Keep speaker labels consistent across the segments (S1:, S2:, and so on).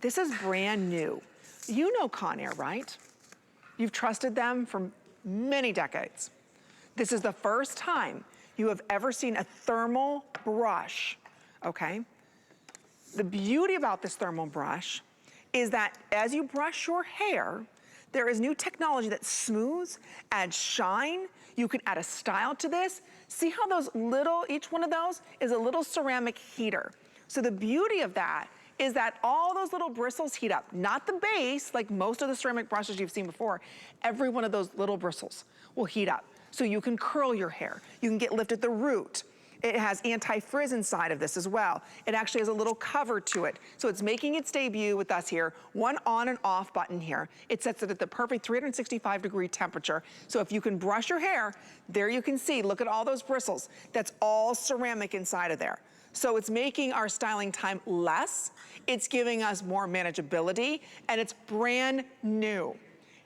S1: This is brand new. You know Conair, right? You've trusted them for many decades. This is the first time you have ever seen a thermal brush, okay? The beauty about this thermal brush is that as you brush your hair, there is new technology that smooths, adds shine. You can add a style to this. See how those little, each one of those is a little ceramic heater. So the beauty of that is that all those little bristles heat up, not the base, like most of the ceramic brushes you've seen before. Every one of those little bristles will heat up. So you can curl your hair. You can get lift at the root. It has anti-frizz inside of this as well. It actually has a little cover to it. So it's making its debut with us here. One on and off button here. It sets it at the perfect 365-degree temperature. So if you can brush your hair, there you can see, look at all those bristles. That's all ceramic inside of there. So it's making our styling time less. It's giving us more manageability, and it's brand new.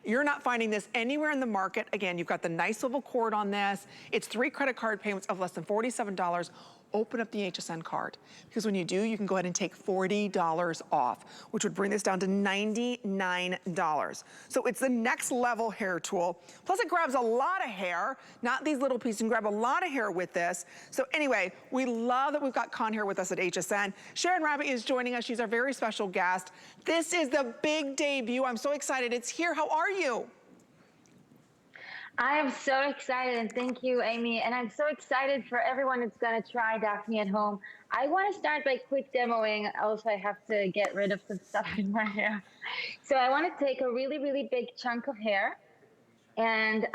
S1: You're not finding this anywhere in the market. Again, you've got the nice swivel cord on this. It's 3 credit card payments of less than $47. Open up the HSN card, because when you do, you can go ahead and take $40 off, which would bring this down to $99. So it's the next level hair tool. Plus it grabs a lot of hair, not these little pieces. You can grab a lot of hair with this. So anyway, we love that we've got Conair with us at HSN. Sharon Rabbit is joining us. She's our very special guest. This is the big debut. I'm so excited it's here. How are you?
S2: I am so excited, and thank you, Amy. And I'm so excited for everyone that's going to try Daphne at home. I want to start by quick demoing. Also, I have to get rid of some stuff in my hair. So I want to take a really, really big chunk of hair. And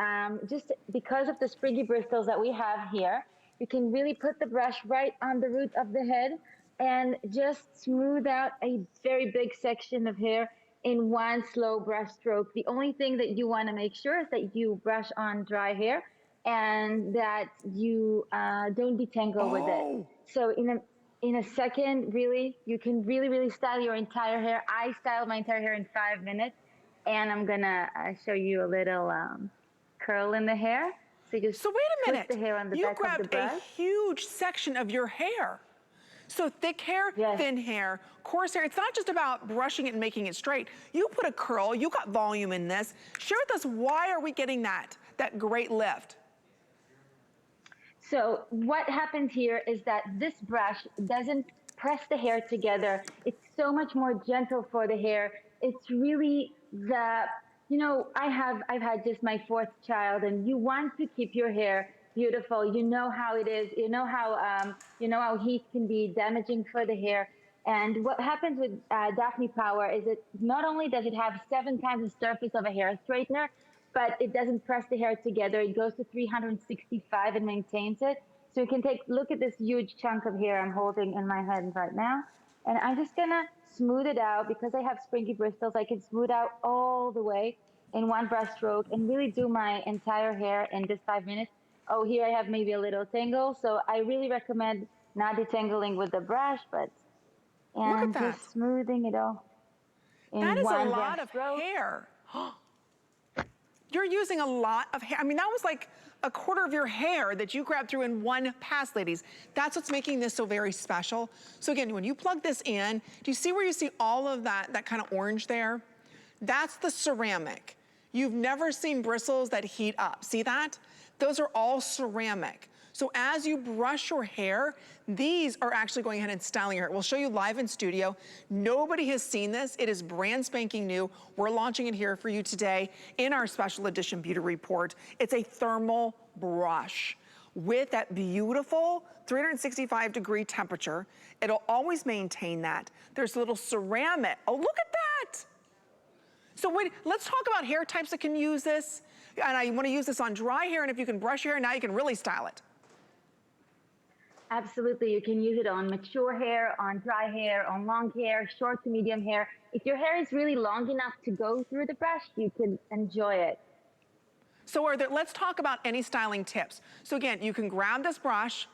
S2: just because of the springy bristles that we have here, you can really put the brush right on the root of the head and just smooth out a very big section of hair in one slow brush stroke. The only thing that you want to make sure is that you brush on dry hair and that you don't detangle with it. So in a second, really, you can really style your entire hair. I styled my entire hair in 5 minutes, and I'm gonna show you a little curl in the hair. So you just
S1: wait a minute,
S2: the hair on the
S1: you
S2: back of the
S1: grabbed
S2: brush.
S1: a huge section of your hair. So thick hair,
S2: yes.
S1: Thin hair, coarse hair. It's not just about brushing it and making it straight. You put a curl, you got volume in this. Share with us, why are we getting that great lift?
S2: So what happens here is that this brush doesn't press the hair together. It's so much more gentle for the hair. It's really I've had just my 4th child, and you want to keep your hair beautiful. You know how it is. You know how heat can be damaging for the hair. And what happens with DAFNI Power is it not only does it have 7 times the surface of a hair straightener, but it doesn't press the hair together. It goes to 365 and maintains it. So you can look at this huge chunk of hair I'm holding in my hand right now. And I'm just gonna smooth it out. Because I have springy bristles, I can smooth out all the way in one brush stroke and really do my entire hair in just 5 minutes. Oh, here I have maybe a little tangle. So I really recommend not detangling with the brush, and just smoothing it all in
S1: that is
S2: one
S1: a lot
S2: brush
S1: of
S2: stroke.
S1: hair. You're using a lot of hair. I mean, that was like a quarter of your hair that you grabbed through in one pass, ladies. That's what's making this so very special. So again, when you plug this in, do you see where you see all of that kind of orange there? That's the ceramic. You've never seen bristles that heat up. See that? Those are all ceramic. So as you brush your hair, these are actually going ahead and styling your hair. We'll show you live in studio. Nobody has seen this. It is brand spanking new. We're launching it here for you today in our special edition beauty report. It's a thermal brush with that beautiful 365-degree temperature. It'll always maintain that. There's a little ceramic. Oh, look at that. So wait, let's talk about hair types that can use this. And I want to use this on dry hair, and if you can brush your hair, now you can really style it.
S2: Absolutely, you can use it on mature hair, on dry hair, on long hair, short to medium hair. If your hair is really long enough to go through the brush, you can enjoy it.
S1: So let's talk about any styling tips. So again, you can grab this brush,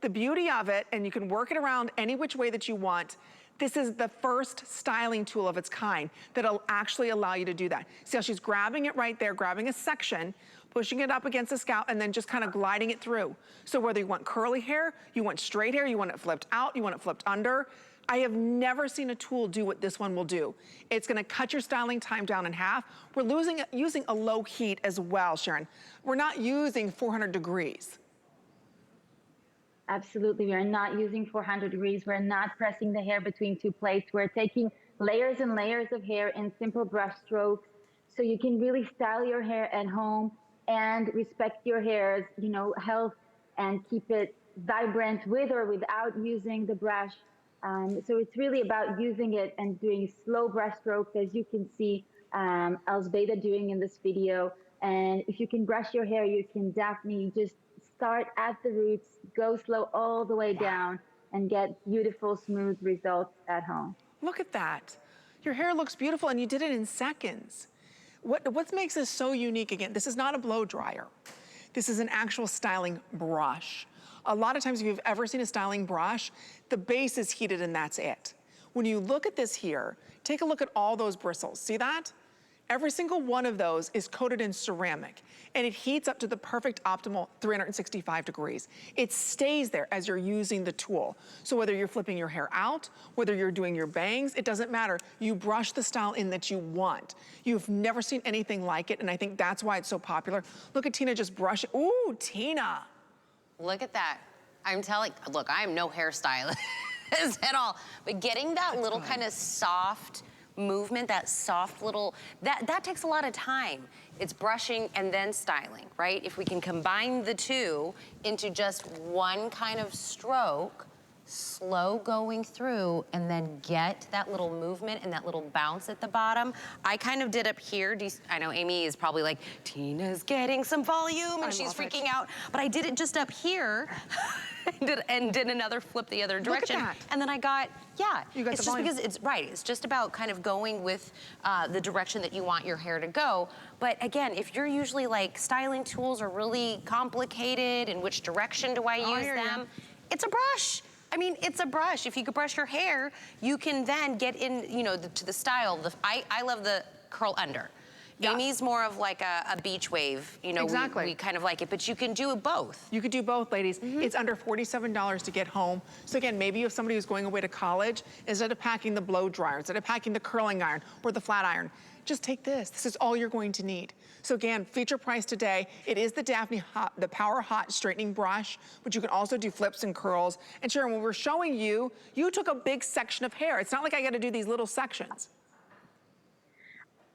S1: the beauty of it, and you can work it around any which way that you want. This is the first styling tool of its kind that'll actually allow you to do that. See how she's grabbing it right there, grabbing a section, pushing it up against the scalp, and then just kind of gliding it through. So whether you want curly hair, you want straight hair, you want it flipped out, you want it flipped under, I have never seen a tool do what this one will do. It's gonna cut your styling time down in half. We're using a low heat as well, Sharon. We're not using 400 degrees.
S2: Absolutely, we are not using 400 degrees. We're not pressing the hair between two plates. We're taking layers and layers of hair in simple brush strokes, so you can really style your hair at home and respect your hair's, health, and keep it vibrant with or without using the brush. So it's really about using it and doing slow brush strokes, as you can see Elsbeta doing in this video. And if you can brush your hair, you can definitely just start at the roots, go slow all the way down, and get beautiful, smooth results at home.
S1: Look at that. Your hair looks beautiful and you did it in seconds. What makes this so unique, again, this is not a blow dryer. This is an actual styling brush. A lot of times if you've ever seen a styling brush, the base is heated and that's it. When you look at this here, take a look at all those bristles. See that? Every single one of those is coated in ceramic and it heats up to the perfect optimal 365 degrees. It stays there as you're using the tool. So whether you're flipping your hair out, whether you're doing your bangs, it doesn't matter. You brush the style in that you want. You've never seen anything like it, and I think that's why it's so popular. Look at Tina just brushing. Ooh, Tina.
S3: Look at that. I'm telling, look, I am no hairstylist at all, but getting that little kind of soft movement, that soft little, that takes a lot of time. It's brushing and then styling, right? If we can combine the two into just one kind of stroke, slow going through, and then get that little movement and that little bounce at the bottom. I kind of did up here. I know Amy is probably like, Tina's getting some volume and she's freaking out, but I did it just up here and did another flip the other direction.
S1: Look at that.
S3: And then I got,
S1: you got
S3: it's
S1: the
S3: just
S1: volume.
S3: because it's right. It's just about kind of going with the direction that you want your hair to go. But again, if you're usually like styling tools are really complicated, in which direction do I use them? It's a brush. I mean, it's a brush. If you could brush your hair, you can then get in, to the style. I love the curl under. Yeah. Amy's more of like a beach wave,
S1: Exactly.
S3: we kind of like it, but you can do both.
S1: You could do both, ladies. It's under $47 to get home. So again, maybe if somebody who's going away to college, instead of packing the blow dryer, instead of packing the curling iron or the flat iron, just take this. This is all you're going to need. So again, feature price today, it is the DAFNI the Power Hot Straightening Brush, but you can also do flips and curls. And Sharon, when we're showing you, you took a big section of hair. It's not like I gotta do these little sections.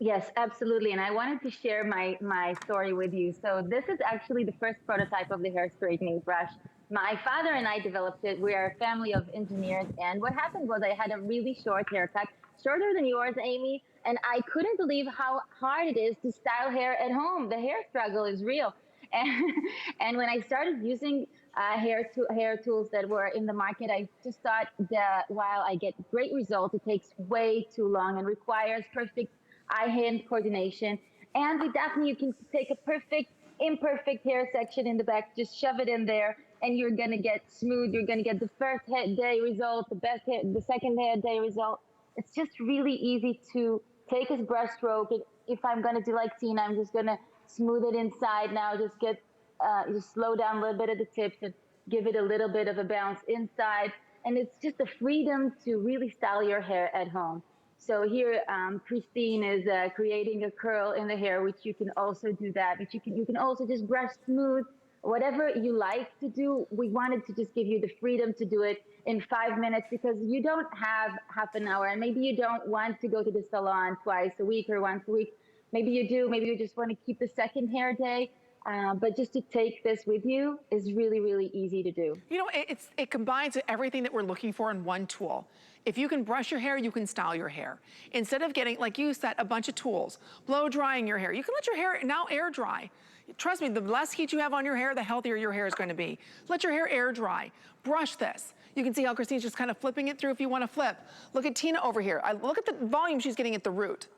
S2: Yes, absolutely. And I wanted to share my story with you. So this is actually the first prototype of the hair straightening brush. My father and I developed it. We are a family of engineers. And what happened was I had a really short haircut, shorter than yours, Amy. And I couldn't believe how hard it is to style hair at home. The hair struggle is real. And when I started using hair tools that were in the market, I just thought that while I get great results, it takes way too long and requires perfect eye-hand coordination. And with DAFNI, you can take a perfect, imperfect hair section in the back, just shove it in there, and you're gonna get smooth. You're gonna get the first day result, the second day result. It's just really easy to take a brush stroke. If I'm gonna do like Tina, I'm just gonna smooth it inside now. Just slow down a little bit at the tips and give it a little bit of a bounce inside. And it's just a freedom to really style your hair at home. So here, Christine is creating a curl in the hair, which you can also do that. But you can also just brush smooth, whatever you like to do. We wanted to just give you the freedom to do it in 5 minutes because you don't have half an hour, and maybe you don't want to go to the salon twice a week or once a week. Maybe you do. Maybe you just want to keep the second hair day. But just to take this with you is really, really easy to do.
S1: It combines everything that we're looking for in one tool. If you can brush your hair, you can style your hair. Instead of getting, like you said, a bunch of tools, blow drying your hair, you can let your hair now air dry. Trust me, the less heat you have on your hair, the healthier your hair is going to be. Let your hair air dry. Brush this. You can see how Christine's just kind of flipping it through if you want to flip. Look at Tina over here. Look at the volume she's getting at the root.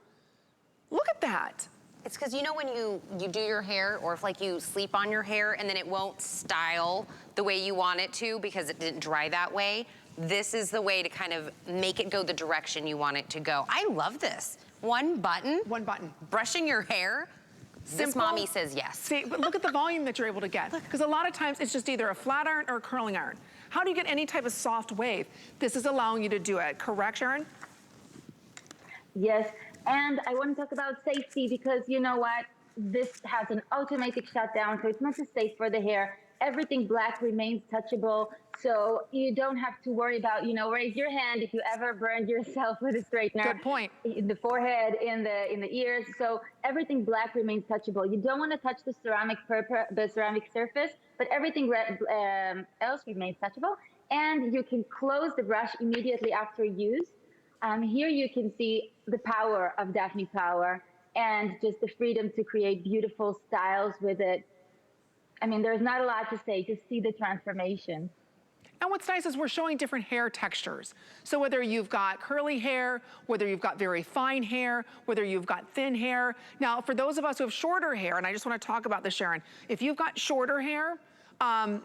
S1: Look at that.
S3: It's because when you do your hair, or if like you sleep on your hair and then it won't style the way you want it to because it didn't dry that way, this is the way to kind of make it go the direction you want it to go. I love this. One button.
S1: One button.
S3: Brushing your hair.
S1: Simple.
S3: This mommy says yes.
S1: See, but look at the volume that you're able to get. Because a lot of times it's just either a flat iron or a curling iron. How do you get any type of soft wave? This is allowing you to do it, correct, Sharon?
S2: Yes, and I want to talk about safety because you know what? This has an automatic shutdown, so it's not just safe for the hair. Everything black remains touchable, so you don't have to worry about, raise your hand if you ever burned yourself with a straightener.
S1: Good point.
S2: In the forehead, in the ears, so everything black remains touchable. You don't want to touch the ceramic surface, but everything else remains touchable, and you can close the brush immediately after use. Here you can see the power of DAFNI Power and just the freedom to create beautiful styles with it. I mean, there's not a lot to say, just see the transformation.
S1: And what's nice is we're showing different hair textures. So whether you've got curly hair, whether you've got very fine hair, whether you've got thin hair. Now, for those of us who have shorter hair, and I just want to talk about this, Sharon, if you've got shorter hair,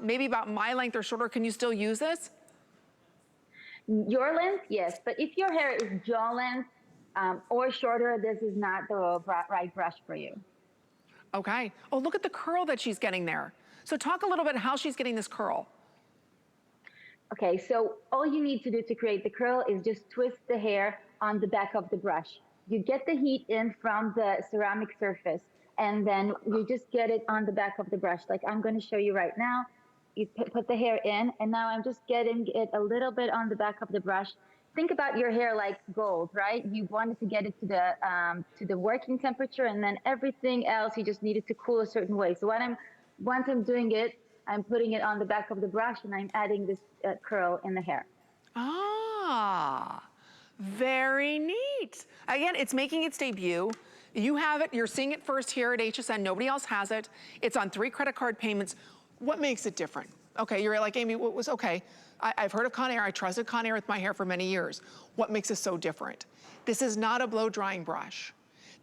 S1: maybe about my length or shorter, can you still use this?
S2: Your length, yes, but if your hair is jaw length or shorter, this is not the right brush for you.
S1: Okay. Oh, look at the curl that she's getting there. So talk a little bit how she's getting this curl.
S2: Okay, so all you need to do to create the curl is just twist the hair on the back of the brush. You get the heat in from the ceramic surface, and then you just get it on the back of the brush. Like I'm going to show you right now. You put the hair in, and now I'm just getting it a little bit on the back of the brush. Think about your hair like gold, right? You wanted to get it to the working temperature, and then everything else you just needed to cool a certain way. So once I'm doing it, I'm putting it on the back of the brush, and I'm adding this curl in the hair.
S1: Ah, very neat. Again, it's making its debut. You have it, you're seeing it first here at HSN. Nobody else has it. It's on 3 credit card payments. What makes it different? Okay, you're like, Amy, what was, okay, I've heard of Conair. I trusted Conair with my hair for many years. What makes it so different? This is not a blow drying brush.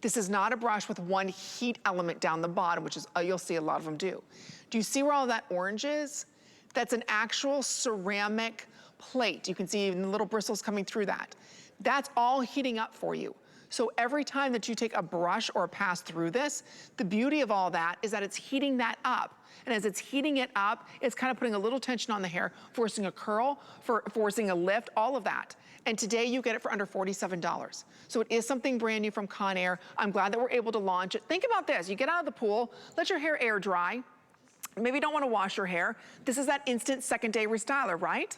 S1: This is not a brush with one heat element down the bottom, which is, you'll see a lot of them do. Do you see where all that orange is? That's an actual ceramic plate. You can see even the little bristles coming through that. That's all heating up for you. So every time that you take a brush or pass through this, the beauty of all that is that it's heating that up. And as it's heating it up, it's kind of putting a little tension on the hair, forcing a curl, forcing a lift, all of that. And today you get it for under $47. So it is something brand new from Conair. I'm glad that we're able to launch it. Think about this. You get out of the pool, let your hair air dry. Maybe you don't want to wash your hair. This is that instant second day restyler, right?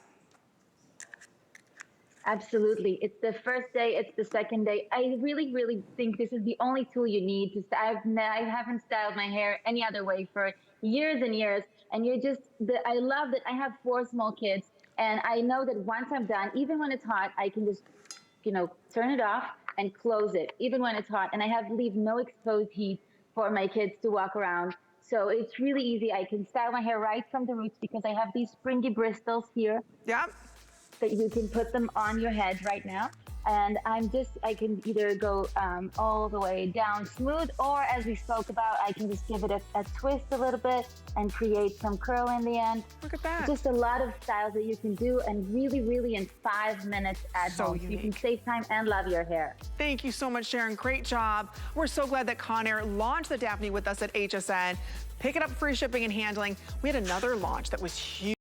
S2: Absolutely. It's the first day, it's the second day. I really, really think this is the only tool you need to style. I haven't styled my hair any other way for years and years. And I love that I have 4 small kids. And I know that once I'm done, even when it's hot, I can just, turn it off and close it, even when it's hot. And I leave no exposed heat for my kids to walk around. So it's really easy. I can style my hair right from the roots because I have these springy bristles here.
S1: Yeah.
S2: That you can put them on your head right now. And I can either go all the way down smooth, or as we spoke about, I can just give it a twist a little bit and create some curl in the end.
S1: Look at that.
S2: Just a lot of styles that you can do, and really, really in 5 minutes at home. So you can save time and love your hair.
S1: Thank you so much, Sharon. Great job. We're so glad that Conair launched the DAFNI with us at HSN. Pick it up for free shipping and handling. We had another launch that was huge.